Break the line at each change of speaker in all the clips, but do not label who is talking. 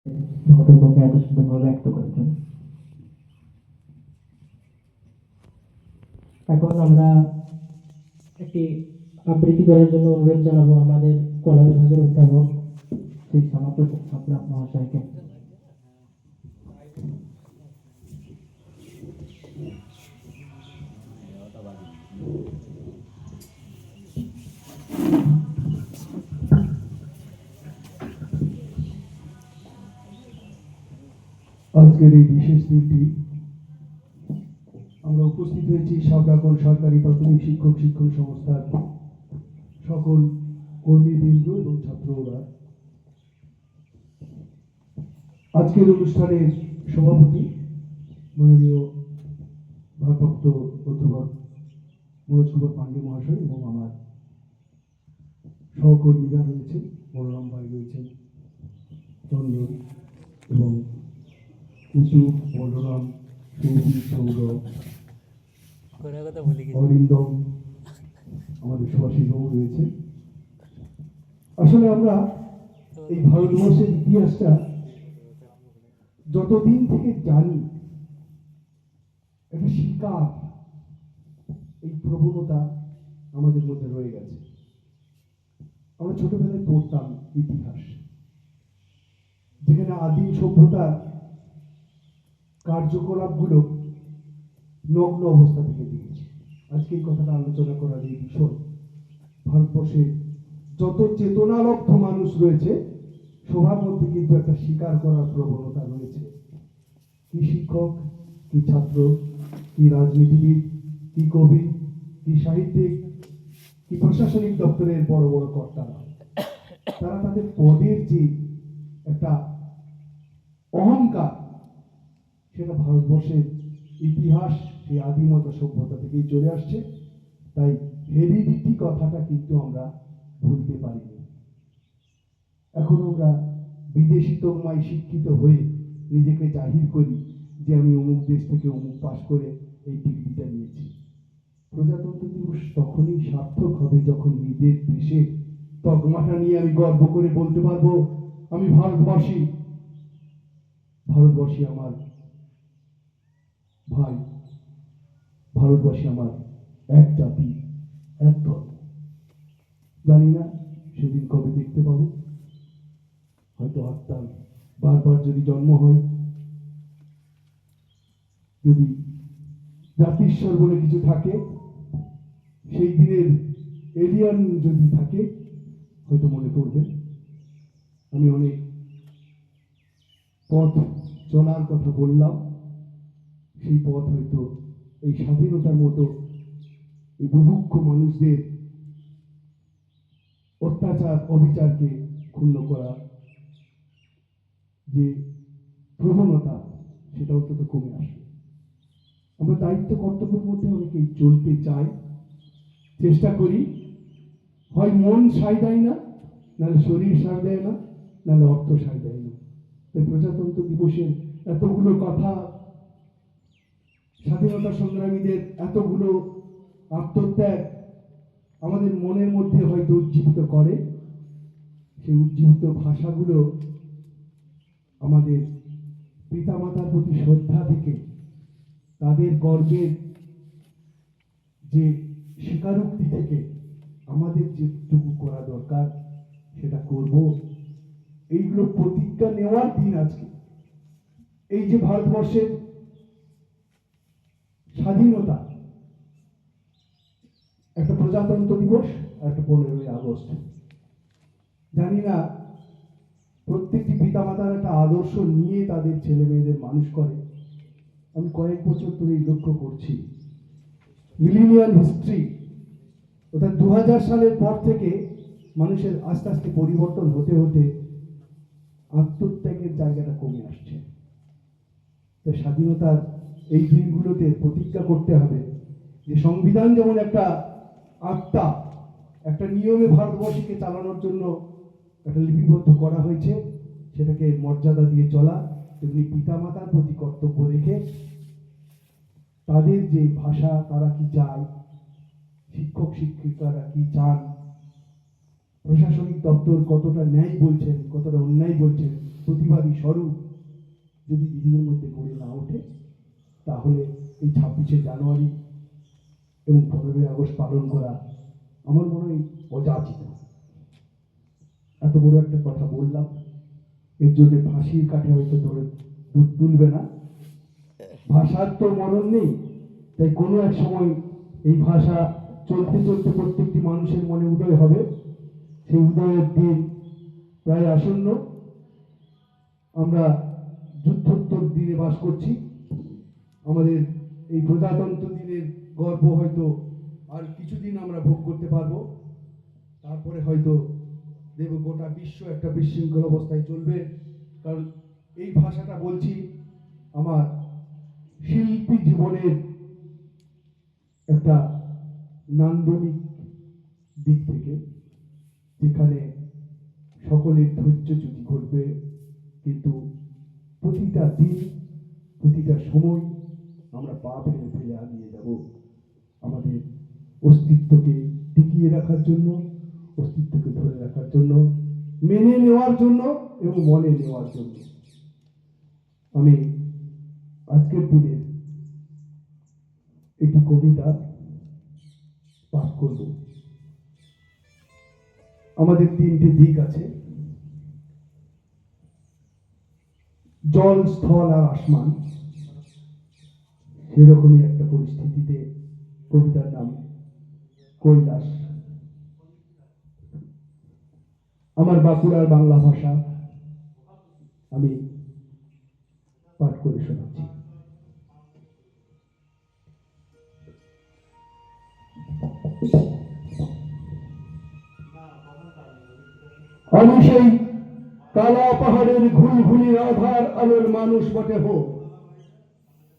বক্তব্যকে এত সুন্দরভাবে ব্যক্ত করার জন্য। এখন আমরা একটি আবৃত্তি করার জন্য অনুরোধ জানাবো আমাদের কলা বিভাগের অধ্যাপক শ্রী শ্যামাপ্রসাদ সাপড়া মহাশয়কে।
আজকের এই বিশেষ দিনটি আমরা উপস্থিত হয়েছি সাবরাকল সরকারি প্রাথমিক শিক্ষক শিক্ষণ সংস্থার সকল কর্মীবৃন্দ এবং ছাত্ররা। আজকের অনুষ্ঠানের সভাপতি মাননীয় ভারপ্রাপ্ত অধ্যাপক মনোজ কুমার পান্ডে মহাশয় এবং আমার সহকর্মীরা রয়েছেন, বলরাম ভাই রয়েছেন, চন্দন এবং কুসুম, বলরাম, সৌভিক, সৌরভ, অরিন্দম, আমাদের সুভাষিস বাবু রয়েছে। আসলে আমরা এই ভারতবর্ষের ইতিহাসটা যতদিন থেকে জানি, একটা শিকার, এই প্রবণতা আমাদের মধ্যে রয়ে গেছে। আমরা ছোটবেলায় পড়তাম ইতিহাস, যেখানে আদিম সভ্যতার কার্যকলাপগুলো নগ্ন অবস্থা থেকে দিয়েছে। আজকে এই কথাটা আলোচনা করার এই বিষয়, ভারতবর্ষে যত চেতনালব্ধ মানুষ রয়েছে সবার মধ্যে কিন্তু একটা স্বীকার করার প্রবণতা রয়েছে। কি শিক্ষক, কি ছাত্র, কি রাজনীতিবিদ, কি কবি, কি সাহিত্যিক, কি প্রশাসনিক দপ্তরের বড় বড় কর্তারা, তারা তাদের পদের যে একটা অহংকার, সেটা ভারতবর্ষের ইতিহাস সেই আদিমত সভ্যতা থেকেই চলে আসছে। তাই হেরিডিটি কথাটা কিন্তু আমরা ভুলতে পারিনি। এখন আমরা বিদেশি তকমায় শিক্ষিত হয়ে নিজেকে জাহির করি যে আমি অমুক দেশ থেকে অমুক পাশ করে এই ডিগ্রিটা নিয়েছি। প্রজাতন্ত্র দিবস তখনই সার্থক হবে যখন নিজের দেশের তকমাটা নিয়ে আমি গর্ব করে বলতে পারবো আমি ভারতবাসী। ভারতবাসী আমার ভাই, ভারতবাসী আমার এক জাতি, এক ধর্ম। জানি না সেদিন কবে দেখতে পাবো, হয়তো আত্মার বারবার যদি জন্ম হয়, যদি জাতিস্বর বলে কিছু থাকে, সেই দিনের এলিয়ান যদি থাকে, হয়তো মনে পড়বে। আমি অনেক পথ চলার কথা বললাম, সেই পথ হয়তো এই স্বাধীনতার মতো এই বুভুক্ষ মানুষদের অত্যাচার অবিচারকে ক্ষুণ্ণ করা যে প্রবণতা, সেটা অন্তত কমে আসবে। আমরা দায়িত্ব কর্তব্যের মধ্যে অনেকেই চলতে চাই, চেষ্টা করি, হয় মন সায় দেয় না, নাহলে শরীর সায় দেয় না, নাহলে অর্থ সায় দেয় না। তাই প্রজাতন্ত্র দিবসের এতগুলো কথা, স্বাধীনতা সংগ্রামীদের এতগুলো আত্মত্যাগ আমাদের মনের মধ্যে হয়তো উজ্জীবিত করে। সেই উজ্জীবিত ভাষাগুলো আমাদের পিতামাতার প্রতি শ্রদ্ধা থেকে, তাদের গর্বের যে স্বীকারোক্তি থেকে আমাদের যেটুকু করা দরকার সেটা করব। এইগুলো প্রতিজ্ঞা নেওয়ার দিন আজকে। এই যে ভারতবর্ষের স্বাধীনতা, একটা প্রজাতন্ত্র দিবস আর একটা 15ই আগস্ট। জানি না প্রত্যেকটি পিতামাতার একটা আদর্শ নিয়ে তাদের ছেলে মেয়েদের মানুষ করে। আমি কয়েক বছর ধরে লক্ষ্য করছি, মিলেনিয়াল হিস্ট্রি অর্থাৎ 2000 সালের পর থেকে মানুষের আস্তে আস্তে পরিবর্তন হতে হতে আত্মত্যাগের জায়গাটা কমে আসছে। তাই স্বাধীনতার এই দিনগুলোতে প্রতিজ্ঞা করতে হবে যে সংবিধান যেমন একটা আত্মা, একটা নিয়মে ভারতবর্ষকে চালানোর জন্য একটা লিপিবদ্ধ করা হয়েছে, সেটাকে মর্যাদা দিয়ে চলা, তেমনি পিতামাতার প্রতি কর্তব্য রেখে তাদের যে ভাষা, তারা কি চায়, শিক্ষক শিক্ষিকারা কি চান, প্রশাসনিক দপ্তর কতটা ন্যায় বলছেন, কতটা অন্যায় বলছেন, প্রতিবাদী স্বরূপ যদি দিদিদের মধ্যে গড়ে না ওঠে, তাহলে এই 26শে জানুয়ারি এবং 15ই আগস্ট পালন করা আমার মনে হয় অযাচিত। এত বড় একটা কথা বললাম, এর জন্য ফাঁসির কাঠে হয়তো ধরে দুধ তুলবে না। ভাষার তো মরণ নেই, তাই কোনো এক সময় এই ভাষা চলতে চলতে প্রত্যেকটি মানুষের মনে উদয় হবে। সেই উদয়ের দিন প্রায় আসন্ন। আমরা যুদ্ধোত্তর দিনে বাস করছি। আমাদের এই প্রজাতন্ত্র দিনের গর্ব হয়তো আর কিছুদিন আমরা ভোগ করতে পারবো, তারপরে হয়তো দেব গোটা বিশ্ব একটা বিশৃঙ্খল অবস্থায় চলবে। কারণ এই ভাষাটা বলছি আমার শিল্পী জীবনের একটা নান্দনিক দিক থেকে, যেখানে সকলের ধৈর্যচ্যুতি ঘটবে, কিন্তু প্রতিটা দিন প্রতিটা সময় আমরা পা ফেলে ফেলে আগিয়ে যাব আমাদের অস্তিত্বকে টিকিয়ে রাখার জন্য, অস্তিত্বকে ধরে রাখার জন্য, মেনে নেওয়ার জন্য এবং মনে নেওয়ার জন্য। আমি আজকের দিনের একটি কবিতা পাঠ করব। আমাদের 3টে দিক আছে, জল, স্থল আর আসমান। সেরকমই একটা পরিস্থিতিতে কবিতার নাম কৈলাস। আমার বাঁকুড়ার বাংলা ভাষা আমি পাঠ করে শোনাচ্ছি। আমি সেই কালা পাহাড়ের ঘুলঘুলি আধার আলোর মানুষ বটে হো,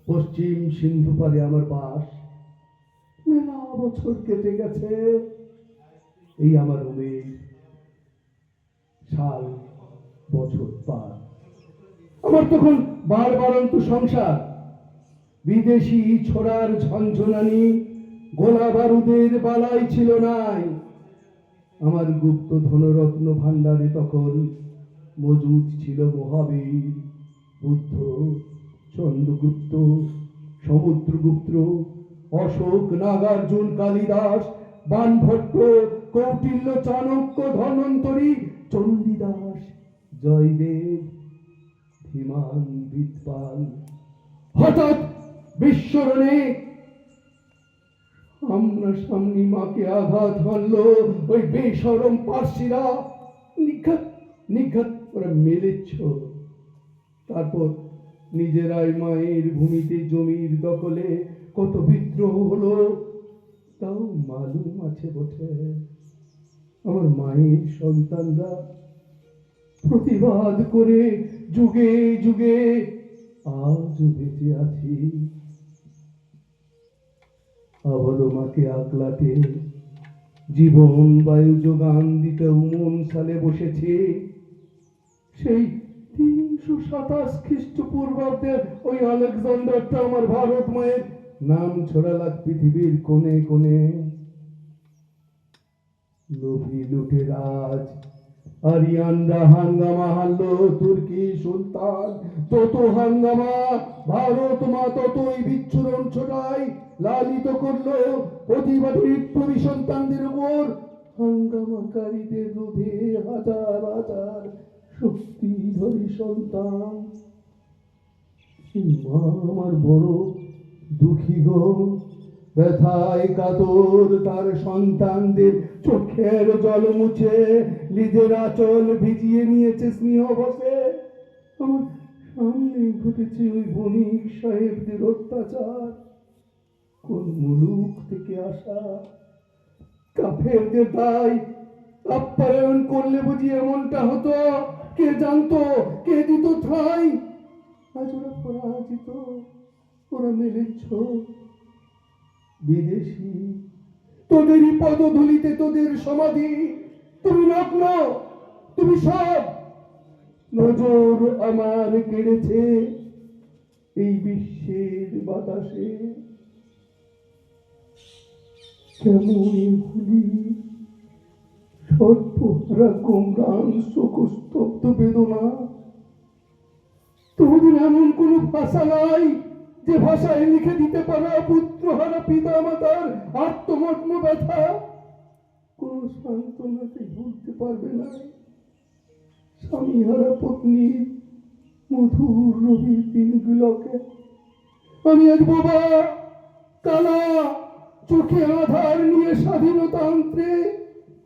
পশ্চিম সিন্ধু পারে আমার বাস। মেলা বছর কেটে গেছে, এই আমার উমেশ সাল বছর পার। আমার তখন বারবারন্ত সংসার, বিদেশি ছোড়ার ঝঞ্ঝনানি, গোলা বারুদের বালাই ছিল নাই। আমার গুপ্ত ধনরত্ন ভাণ্ডারে তখন মজুদ ছিল মহাবীর, বুদ্ধ, চন্দ্রগুপ্ত, সমুদ্রগুপ্ত, অশোক, নাগার্জুন, কালিদাস, বানভট্ট, কৌটিল্য, চাণক্য, ধন্বন্তরী, চণ্ডীদাস, জয়দেব, ধীমান, বিদ্বান। হঠাৎ বিস্মরণে আমরা সামনে মাকে আঘাত হানলো ওই বেশরম পার্সিরা। নিঘাত নিঘাত ওরা মেরেছ। তারপর নিজেরাই মায়ের ভূমিতে জমির দখলে কত বিদ্রোহ হলো, তাও মালুম আছে বটে। আমার মায়ের সন্তানরা প্রতিবাদ করে যুগে যুগে আজও বেঁচে আছি। আবারও মাকে আকলাতে জীবন বায়ু যোগান দিতে উমন সালে বসেছে। সেই 327 খ্রিস্টপূর্বাব্দের ওই আলেকজান্ডারটা আমার ভারত মায়ের নাম ছড়ালাক পৃথিবীর কোণে কোণে। লোভী লুটেরাজ আরিয়ানরা হাঙ্গামা হারলো তুর্কি সুলতান। তত হাঙ্গামা ভারত মা ততই বিচ্ছুরণ ছড়ায় লালিত করলো প্রতিবাদী বিপ্লবী সন্তানদের উপর। হাঙ্গামাকারীদের রোধে হাজার হাজার শক্তিধরী সন্তান। মা আমার বড় দুঃখী গো, ব্যথায় কাতর তার সন্তানদের চোখের জল মুছে নিজের আঁচল ভিজিয়ে নিয়েছে স্নেহ বসে। আমার সামনে ঘটেছে ওই বণিক সাহেবদের অত্যাচার। কোন মুলুক থেকে আসা কাফেরদের দায় আপ্যায়ন করলে বুঝি এমনটা হতো? কে জানতো, কে দিত ঠাঁই? আজ ওরা পরাজিত, ওরা মেলেছ বিদেশি। তোদেরই পদধূলিতে তোদের সমাধি। তুমি নগ্ন, তুমি সব। নজর আমার কেড়েছে এই বিশ্বের বাতাসে। কেমন ভুলি সর্বহারা গোমরান শোকস্তব্ধ বেদনা। তোমাদের এমন কোন ভাষা নাই যে ভাষায় লিখে দিতে পারো পুত্রহারা পিতা মাতার আত্মমর্ম ব্যথা? কোন সান্ত্বনাতে ভুলতে পারবে না স্বামীহারা পত্নীর মধুর রবির দিনগুলোকে। আমি এক বাবা কালা চোখে আধার নিয়ে স্বাধীনতা আনতে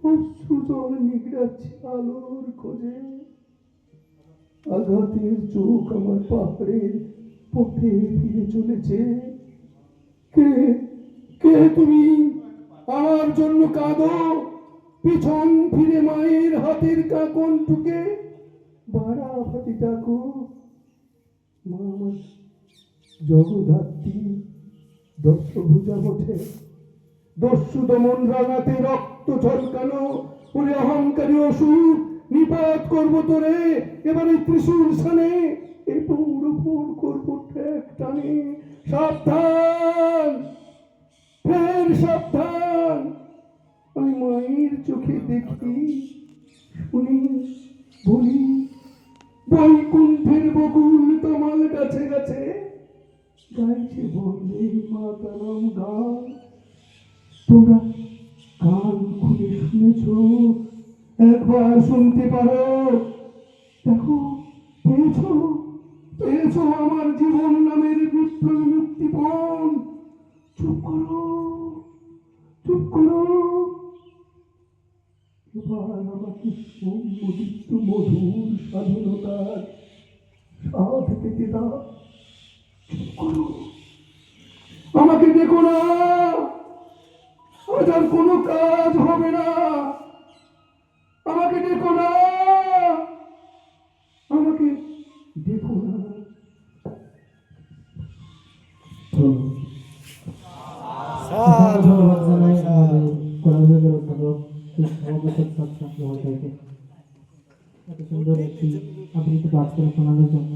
অশ্রুজল নিগড়াচ্ছে আলোর খোঁজে। আঘাতের চোখ আমার পাহাড়ের পথে ফিরে চলেছে। কে কে তুমি আমার জন্য কাঁদো? পিছন ফিরে মায়ের হাতের কাকন টুকে বাড়া ভাতি ডাকো। মা আমার জগধাত্রী দশভুজা ওঠে, দস্যু দমন রাঙাতে রক্ত ঝলকানো ওরে অহংকারী অসুর নিপাত করবো তোরে এবারে ত্রিশূল সানে এ পৌর করবো ঠেক টানে। সাবধান, ফের সাবধান। আমি মায়ের চোখে দেখি শুনি বলি বৈকুণ্ঠের বকুল তোমার কাছে কাছে গাইছে বললে মাতারাম গান। তোমরা কান খুলে শুনেছ, একবার শুনতে পারো। দেখো পেয়েছো পেয়েছো আমার জীবন নামের বিপ্লবী মুক্তিপণ। চুপ করো, চুপ করো। এবার আমাকে সম্মোদিত মধুর স্বাধীনতার স্বাদ পেতে দাও। চুপ করো, আমাকে দেখো না, আজ আর কোনো কাজ হবে না। আমাকে দেখো না, আমাকে দেখো না।
ধন্যবাদ জানাই আমাদের কলা বিভাগের অধ্যাপক সভাপতি ছাত্র মহোদয়কে এত সুন্দর একটি আবৃত্তি পাঠ করে শোনানোর জন্য।